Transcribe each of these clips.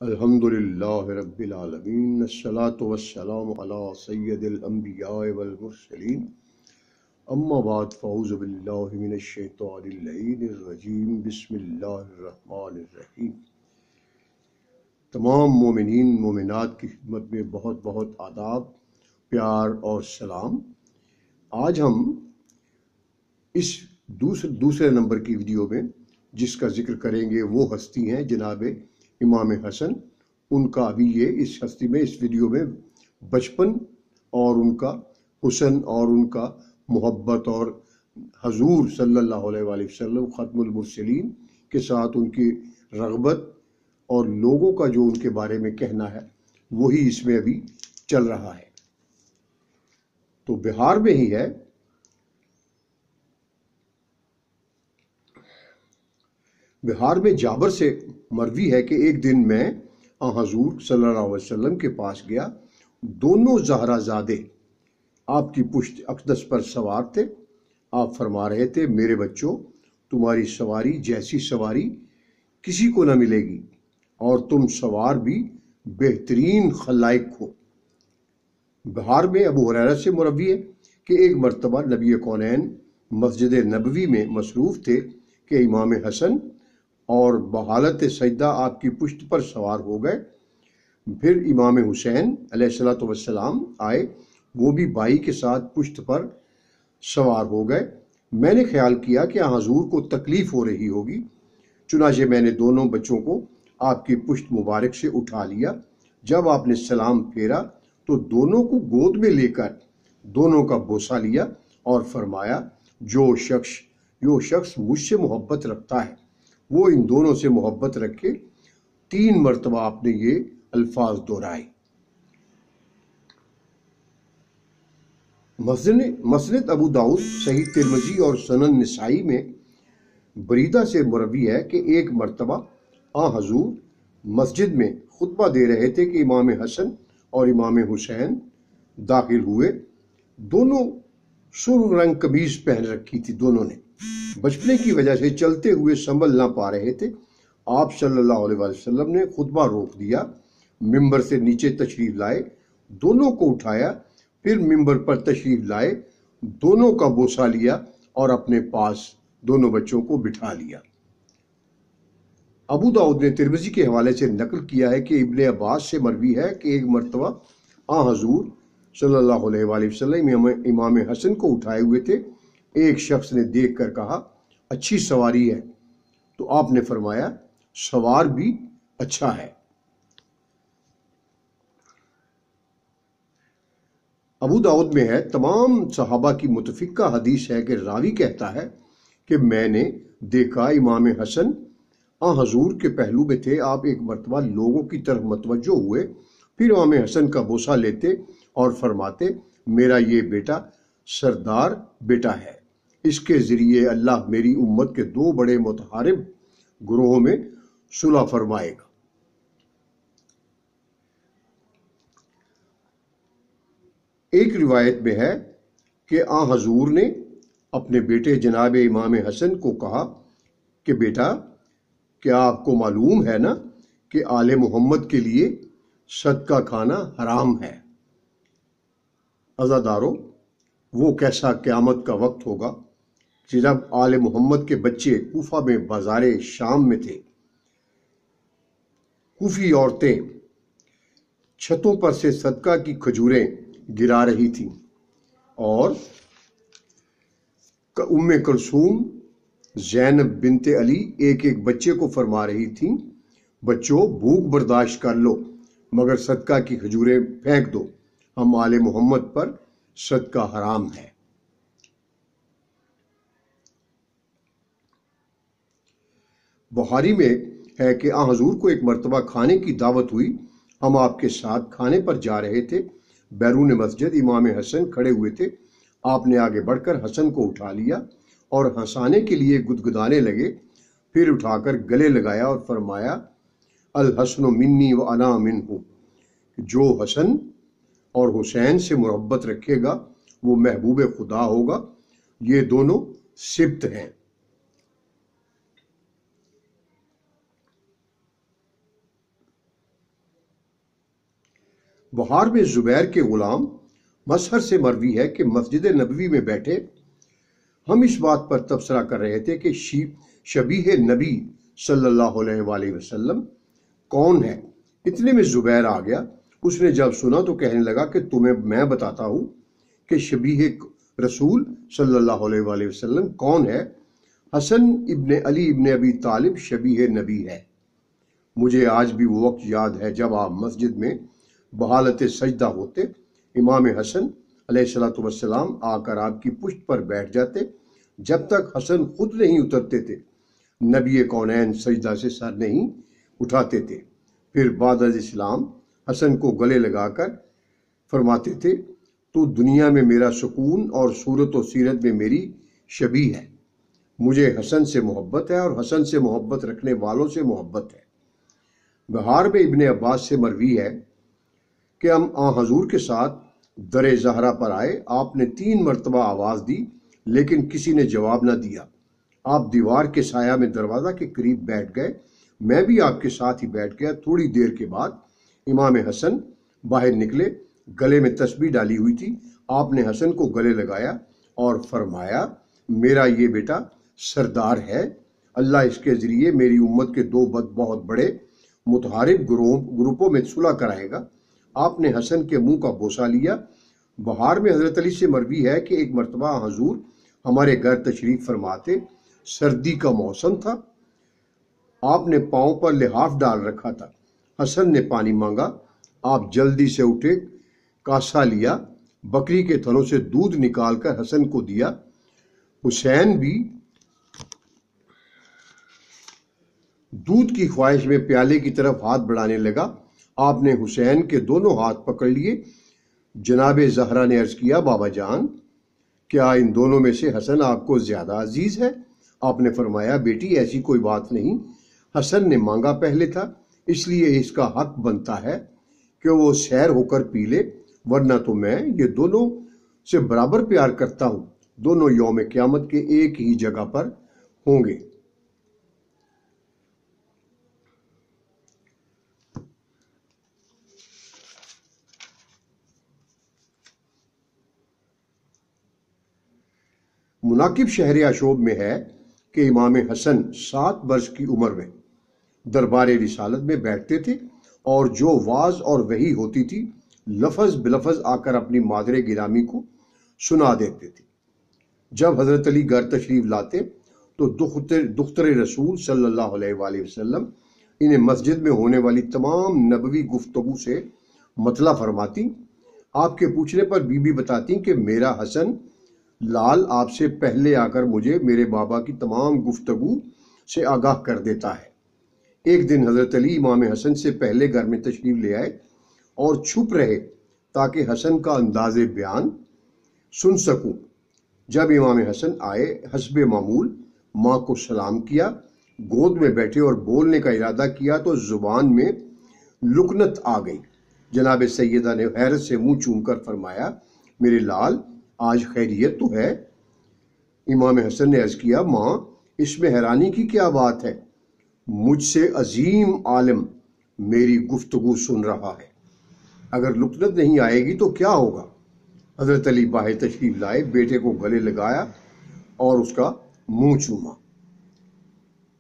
الحمدللہ رب العالمین الصلاۃ والسلام علی سید الانبیاء والمرسلین اما بعد فاعوذ باللہ من الشیطان اللعین الرجیم بسم اللہ الرحمن الرحیم۔ تمام مومنین مومنات کی خدمت میں بہت بہت آداب، پیار اور سلام۔ آج ہم اس دوسرے نمبر کی ویڈیو میں جس کا ذکر کریں گے وہ ہستی ہیں جناب امام حسن۔ ان کا ابھی اس ویڈیو میں بچپن اور ان کا حسن اور ان کا محبت اور حضور صلی اللہ علیہ وآلہ وسلم ختم المرسلین کے ساتھ ان کی رغبت اور لوگوں کا جو ان کے بارے میں کہنا ہے وہی اس میں ابھی چل رہا ہے۔ تو بہار میں ہی ہے، بہار میں جابر سے مروی ہے کہ ایک دن میں حضور صلی اللہ علیہ وسلم کے پاس گیا۔ دونوں زہرا زادے آپ کی پشت اقدس پر سوار تھے۔ آپ فرما رہے تھے، میرے بچوں، تمہاری سواری جیسی سواری کسی کو نہ ملے گی اور تم سوار بھی بہترین خلائق ہو۔ بہار میں ابو ہریرہ سے مروی ہے کہ ایک مرتبہ نبی کونین مسجد نبوی میں مصروف تھے کہ امام حسن اور بحالت سجدہ آپ کی پشت پر سوار ہو گئے۔ پھر امام حسین علیہ السلام آئے، وہ بھی بائی کے ساتھ پشت پر سوار ہو گئے۔ میں نے خیال کیا کہ حضور کو تکلیف ہو رہی ہوگی، چنانچہ میں نے دونوں بچوں کو آپ کی پشت مبارک سے اٹھا لیا۔ جب آپ نے سلام پھیرا تو دونوں کو گود میں لے کر دونوں کا بوسہ لیا اور فرمایا، جو شخص مجھ سے محبت رکھتا ہے وہ ان دونوں سے محبت رکھے۔ 3 مرتبہ آپ نے یہ الفاظ دہرائے۔ مسند ابو داؤد، صحیح ترمذی اور سنن نسائی میں بریدہ سے مروی ہے کہ ایک مرتبہ حضور مسجد میں خطبہ دے رہے تھے کہ امام حسن اور امام حسین داخل ہوئے۔ دونوں سرخ رنگ قمیض پہن رکھی تھی، دونوں نے بچپنے کی وجہ سے چلتے ہوئے سنبھل نہ پا رہے تھے۔ آپ صلی اللہ علیہ وسلم نے خطبہ روک دیا، ممبر سے نیچے تشریف لائے، دونوں کو اٹھایا، پھر ممبر پر تشریف لائے، دونوں کا بوسہ لیا اور اپنے پاس دونوں بچوں کو بٹھا لیا۔ ابو داؤد نے ترمذی کے حوالے سے نقل کیا ہے کہ ابن عباس سے مروی ہے کہ ایک مرتبہ حضور صلی اللہ علیہ وآلہ وسلم امام حسن کو اٹھائے ہوئے تھے۔ ایک شخص نے دیکھ کر کہا، اچھی سواری ہے، تو آپ نے فرمایا، سوار بھی اچھا ہے۔ ابو داؤد میں ہے، تمام صحابہ کی متفقہ حدیث ہے کہ راوی کہتا ہے کہ میں نے دیکھا امام حسن حضور کے پہلو میں تھے۔ آپ ایک مرتبہ لوگوں کی طرف متوجہ ہوئے، پھر امام حسن کا بوسہ لیتے اور فرماتے، میرا یہ بیٹا سردار بیٹا ہے، اس کے ذریعے اللہ میری امت کے 2 بڑے متحارب گروہوں میں صلح فرمائے گا۔ ایک روایت میں ہے کہ حضور نے اپنے بیٹے جناب امام حسن کو کہا کہ بیٹا، کیا آپ کو معلوم ہے نا کہ آل محمد کے لیے صدقہ کھانا حرام ہے؟ عزادارو، وہ کیسا قیامت کا وقت ہوگا کہ جب آل محمد کے بچے کوفہ میں بازار شام میں تھے، کوفی عورتیں چھتوں پر سے صدقہ کی کھجوریں گرا رہی تھیں اور ام کلثوم زینب بنت علی ایک بچے کو فرما رہی تھیں، بچوں بھوک برداشت کر لو مگر صدقہ کی کھجوریں پھینک دو، ہم آل محمد پر صدقہ حرام ہے۔ بخاری میں ہے کہ حضور کو ایک مرتبہ کھانے کی دعوت ہوئی، ہم آپ کے ساتھ کھانے پر جا رہے تھے، بیرون مسجد امام حسن کھڑے ہوئے تھے۔ آپ نے آگے بڑھ کر حسن کو اٹھا لیا اور ہنسانے کے لیے گدگدانے لگے، پھر اٹھا کر گلے لگایا اور فرمایا، الحسن منی و انا منہ، جو حسن اور حسین سے محبت رکھے گا وہ محبوب خدا ہوگا، یہ دونوں سبط ہیں۔ بہار میں زبیر کے غلام مسہر سے مروی ہے کہ مسجد نبوی میں بیٹھے ہم اس بات پر تبصرہ کر رہے تھے کہ شبیہ نبی صلی اللہ علیہ وآلہ وسلم کون ہے۔ اتنے میں زبیر آ گیا۔ اس نے جب سنا تو کہنے لگا کہ تمہیں میں بتاتا ہوں کہ شبیہ رسول صلی اللہ علیہ وآلہ وسلم کون ہے۔ حسن ابن علی ابن ابی طالب شبیہ نبی ہے۔ مجھے آج بھی وہ وقت یاد ہے جب آپ مسجد میں بحالت سجدہ ہوتے، امام حسن علیہ السلام آ کر آپ کی پشت پر بیٹھ جاتے۔ جب تک حسن خود نہیں اترتے تھے نبی کونین سجدہ سے سر نہیں اٹھاتے تھے۔ پھر بعد از اسلام حسن کو گلے لگا کر فرماتے تھے تو دنیا میں میرا سکون اور صورت و سیرت میں میری شبیہ ہے۔ مجھے حسن سے محبت ہے اور حسن سے محبت رکھنے والوں سے محبت ہے۔ بہار میں ابن عباس سے مروی ہے کہ ہم حضور کے ساتھ در زہرا پر آئے۔ آپ نے 3 مرتبہ آواز دی لیکن کسی نے جواب نہ دیا۔ آپ دیوار کے سایہ میں دروازہ کے قریب بیٹھ گئے۔ میں بھی آپ کے ساتھ ہی بیٹھ گیا۔ تھوڑی دیر کے بعد امام حسن باہر نکلے، گلے میں تسبیح ڈالی ہوئی تھی۔ آپ نے حسن کو گلے لگایا اور فرمایا میرا یہ بیٹا سردار ہے، اللہ اس کے ذریعے میری امت کے 2 بہت بڑے متحارب گروپوں میں صلح کرائے گا۔ آپ نے حسن کے منہ کا بوسہ لیا۔ بہار میں حضرت علی سے مروی ہے کہ ایک مرتبہ حضور ہمارے گھر تشریف فرماتے، سردی کا موسم تھا، آپ نے پاؤں پر لحاف ڈال رکھا تھا۔ حسن نے پانی مانگا، آپ جلدی سے اٹھے، کاسا لیا، بکری کے تھنوں سے دودھ نکال کر حسن کو دیا۔ حسین بھی دودھ کی خواہش میں پیالے کی طرف ہاتھ بڑھانے لگا۔ آپ نے حسین کے دونوں ہاتھ پکڑ لیے۔ جناب زہرا نے عرض کیا بابا جان، کیا ان دونوں میں سے حسن آپ کو زیادہ عزیز ہے؟ آپ نے فرمایا بیٹی ایسی کوئی بات نہیں، حسن نے مانگا پہلے تھا، اس لیے اس کا حق بنتا ہے کہ وہ سیر ہو کر پی لے، ورنہ تو میں یہ دونوں سے برابر پیار کرتا ہوں، دونوں یوم قیامت کے ایک ہی جگہ پر ہوں گے۔ مناقب شہر اشوب میں ہے کہ امام حسن 7 برس کی عمر میں دربار رسالت میں بیٹھتے تھے اور جو واعظ اور وحی ہوتی تھی لفظ بلفظ آ کر اپنی مادر گرامی کو سنا دیتے تھے۔ جب حضرت علی گھر تشریف لاتے تو دختر رسول صلی اللہ علیہ وآلہ وسلم انہیں مسجد میں ہونے والی تمام نبوی گفتگو سے مطلع فرماتی۔ آپ کے پوچھنے پر بی بی بتاتی کہ میرا حسن لال آپ سے پہلے آ کر مجھے میرے بابا کی تمام گفتگو سے آگاہ کر دیتا ہے۔ ایک دن حضرت علی امام حسن سے پہلے گھر میں تشریف لے آئے اور چھپ رہے تاکہ حسن کا انداز بیان سن سکوں۔ جب امام حسن آئے حسب معمول ماں کو سلام کیا، گود میں بیٹھے اور بولنے کا ارادہ کیا تو زبان میں لکنت آ گئی۔ جناب سیدہ نے حیرت سے منہ چوم کر فرمایا میرے لال آج خیریت تو ہے؟ امام حسن نے عرض کیا ماں اس میں حیرانی کی کیا بات ہے، مجھ سے عظیم عالم میری گفتگو سن رہا ہے، اگر لکنت نہیں آئے گی تو کیا ہوگا؟ حضرت علی باہر تشریف لائے، بیٹے کو گلے لگایا اور اس کا منہ چوما۔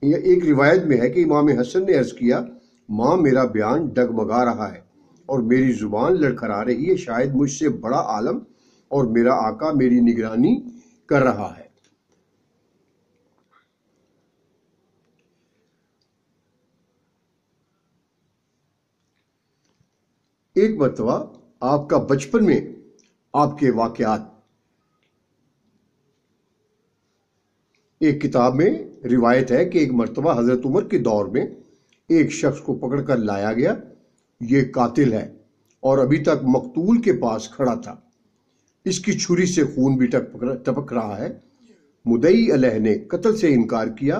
یہ ایک روایت میں ہے کہ امام حسن نے عرض کیا ماں میرا بیان ڈگمگا رہا ہے اور میری زبان لڑکھڑا رہی ہے، شاید مجھ سے بڑا عالم اور میرا آقا میری نگرانی کر رہا ہے۔ ایک مرتبہ آپ کا بچپن میں آپ کے واقعات ایک کتاب میں روایت ہے کہ ایک مرتبہ حضرت عمر کے دور میں ایک شخص کو پکڑ کر لایا گیا، یہ قاتل ہے اور ابھی تک مقتول کے پاس کھڑا تھا، اس کی چھری سے خون بھی ٹپک رہا ہے۔ مدعی علیہ نے قتل سے انکار کیا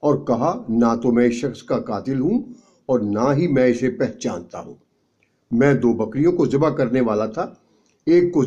اور کہا نہ تو میں اس شخص کا قاتل ہوں اور نہ ہی میں اسے پہچانتا ہوں، میں 2 بکریوں کو ذبح کرنے والا تھا، ایک کو